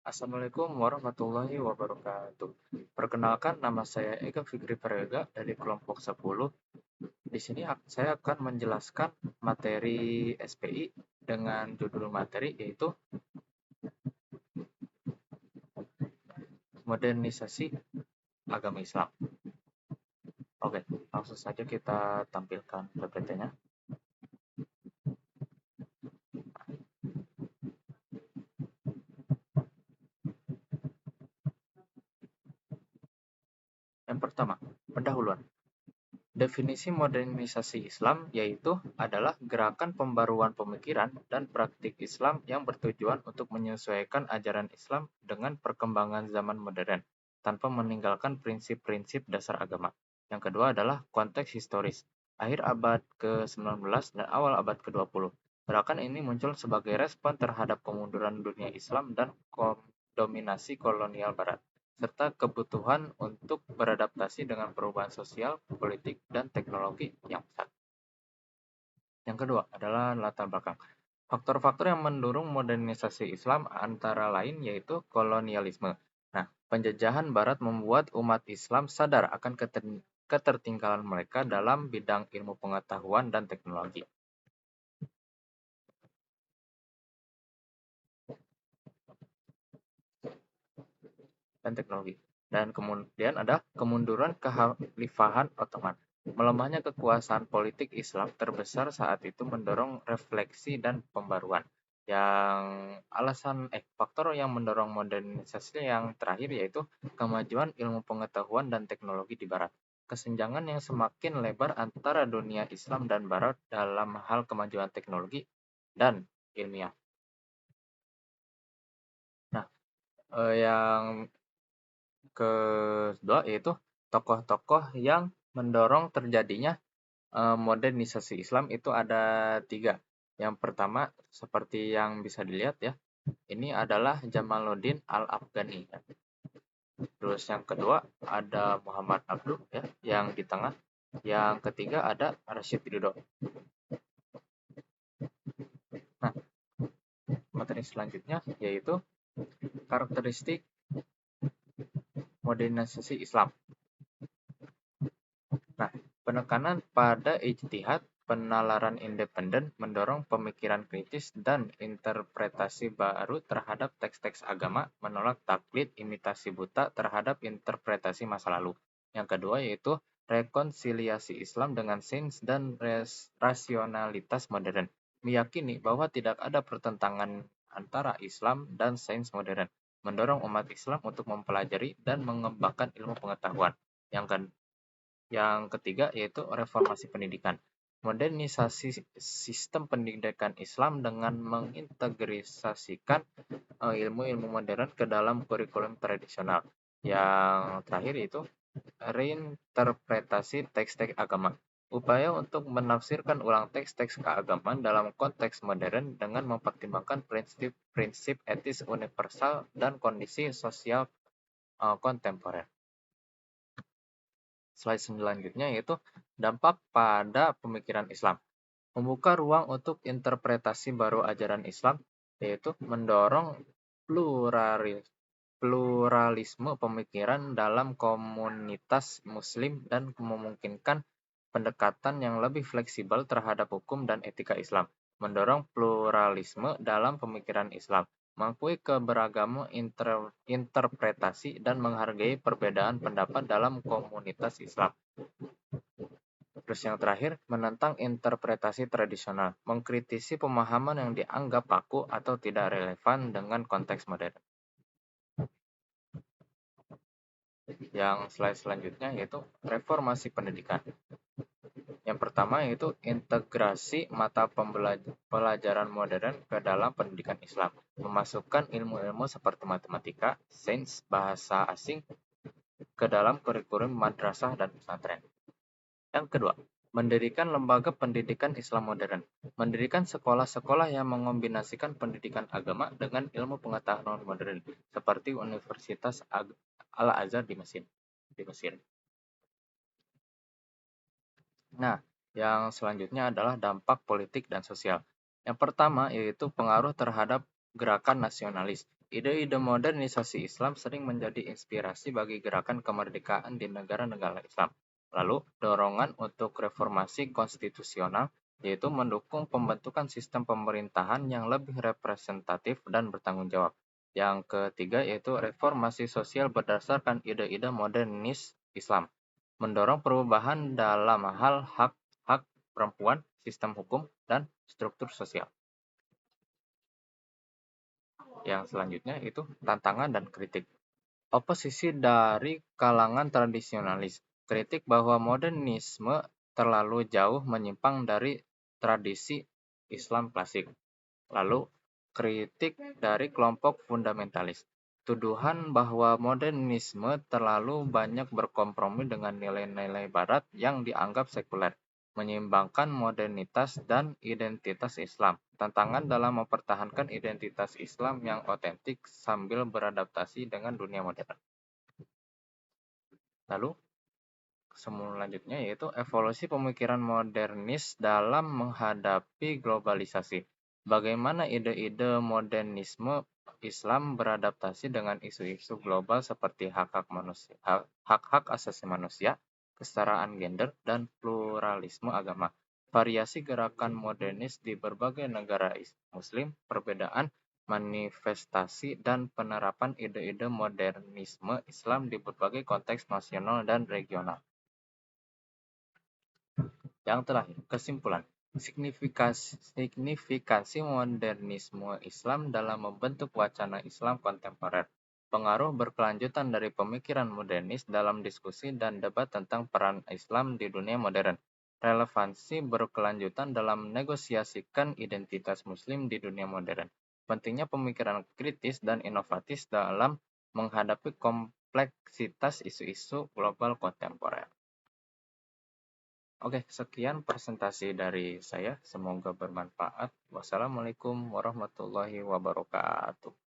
Assalamualaikum warahmatullahi wabarakatuh. Perkenalkan, nama saya Ega Fikri Prayega dari kelompok 10. Di sini saya akan menjelaskan materi SPI dengan judul materi yaitu modernisasi agama Islam. Oke, langsung saja kita tampilkan PPT-nya. Yang pertama, pendahuluan. Definisi modernisasi Islam yaitu adalah gerakan pembaruan pemikiran dan praktik Islam yang bertujuan untuk menyesuaikan ajaran Islam dengan perkembangan zaman modern, tanpa meninggalkan prinsip-prinsip dasar agama. Yang kedua adalah konteks historis, akhir abad ke-19 dan awal abad ke-20. Gerakan ini muncul sebagai respon terhadap kemunduran dunia Islam dan dominasi kolonial Barat, serta kebutuhan untuk beradaptasi dengan perubahan sosial, politik, dan teknologi yang pesat. Yang kedua adalah latar belakang. Faktor-faktor yang mendorong modernisasi Islam antara lain yaitu kolonialisme. Nah, penjajahan Barat membuat umat Islam sadar akan ketertinggalan mereka dalam bidang ilmu pengetahuan dan teknologi. Dan kemudian ada kemunduran kekhalifahan Ottoman. Melemahnya kekuasaan politik Islam terbesar saat itu mendorong refleksi dan pembaruan. Faktor yang mendorong modernisasi yang terakhir yaitu kemajuan ilmu pengetahuan dan teknologi di Barat. Kesenjangan yang semakin lebar antara dunia Islam dan Barat dalam hal kemajuan teknologi dan ilmiah. Nah, yang kedua yaitu tokoh-tokoh yang mendorong terjadinya modernisasi Islam itu ada 3. Yang pertama seperti yang bisa dilihat ya, ini adalah Jamaluddin Al-Afghani. Terus yang kedua ada Muhammad Abduh ya, yang di tengah. Yang ketiga ada Rashid Ridho. Nah, materi selanjutnya yaitu karakteristik modernisasi Islam. Nah, penekanan pada ijtihad, penalaran independen, mendorong pemikiran kritis dan interpretasi baru terhadap teks-teks agama, menolak taklid imitasi buta terhadap interpretasi masa lalu. Yang kedua yaitu rekonsiliasi Islam dengan sains dan rasionalitas modern, meyakini bahwa tidak ada pertentangan antara Islam dan sains modern, mendorong umat Islam untuk mempelajari dan mengembangkan ilmu pengetahuan. Yang ketiga yaitu reformasi pendidikan. Modernisasi sistem pendidikan Islam dengan mengintegrasikan ilmu-ilmu modern ke dalam kurikulum tradisional. Yang terakhir yaitu reinterpretasi teks-teks agama. Upaya untuk menafsirkan ulang teks-teks keagamaan dalam konteks modern dengan mempertimbangkan prinsip-prinsip etis universal dan kondisi sosial kontemporer. Slide selanjutnya yaitu dampak pada pemikiran Islam. Membuka ruang untuk interpretasi baru ajaran Islam, yaitu mendorong pluralisme pemikiran dalam komunitas Muslim dan memungkinkan pendekatan yang lebih fleksibel terhadap hukum dan etika Islam. Mendorong pluralisme dalam pemikiran Islam, mengakui keberagaman interpretasi dan menghargai perbedaan pendapat dalam komunitas Islam. Terus yang terakhir, menentang interpretasi tradisional, mengkritisi pemahaman yang dianggap baku atau tidak relevan dengan konteks modern. Yang slide selanjutnya yaitu reformasi pendidikan. Yang pertama yaitu integrasi mata pelajaran modern ke dalam pendidikan Islam, memasukkan ilmu-ilmu seperti matematika, sains, bahasa asing ke dalam kurikulum madrasah dan pesantren. Yang kedua, mendirikan lembaga pendidikan Islam modern, mendirikan sekolah-sekolah yang mengombinasikan pendidikan agama dengan ilmu pengetahuan modern, seperti Universitas Al-Azhar di Mesir. Nah, yang selanjutnya adalah dampak politik dan sosial. Yang pertama yaitu pengaruh terhadap gerakan nasionalis. Ide-ide modernisasi Islam sering menjadi inspirasi bagi gerakan kemerdekaan di negara-negara Islam. Lalu, dorongan untuk reformasi konstitusional, yaitu mendukung pembentukan sistem pemerintahan yang lebih representatif dan bertanggung jawab. Yang ketiga yaitu reformasi sosial berdasarkan ide-ide modernis Islam, mendorong perubahan dalam hal hak-hak perempuan, sistem hukum, dan struktur sosial. Yang selanjutnya itu tantangan dan kritik. Oposisi dari kalangan tradisionalis, kritik bahwa modernisme terlalu jauh menyimpang dari tradisi Islam klasik. Lalu, kritik dari kelompok fundamentalis, tuduhan bahwa modernisme terlalu banyak berkompromi dengan nilai-nilai Barat yang dianggap sekuler, menyeimbangkan modernitas dan identitas Islam. Tantangan dalam mempertahankan identitas Islam yang otentik sambil beradaptasi dengan dunia modern. Lalu, selanjutnya yaitu evolusi pemikiran modernis dalam menghadapi globalisasi. Bagaimana ide-ide modernisme Islam beradaptasi dengan isu-isu global seperti hak-hak manusia, hak-hak asasi manusia, kesetaraan gender, dan pluralisme agama. Variasi gerakan modernis di berbagai negara Muslim, perbedaan manifestasi dan penerapan ide-ide modernisme Islam di berbagai konteks nasional dan regional. Yang terakhir, kesimpulan. Signifikansi modernisme Islam dalam membentuk wacana Islam kontemporer. Pengaruh berkelanjutan dari pemikiran modernis dalam diskusi dan debat tentang peran Islam di dunia modern. Relevansi berkelanjutan dalam negosiasikan identitas Muslim di dunia modern. Pentingnya pemikiran kritis dan inovatif dalam menghadapi kompleksitas isu-isu global kontemporer. Oke, sekian presentasi dari saya. Semoga bermanfaat. Wassalamualaikum warahmatullahi wabarakatuh.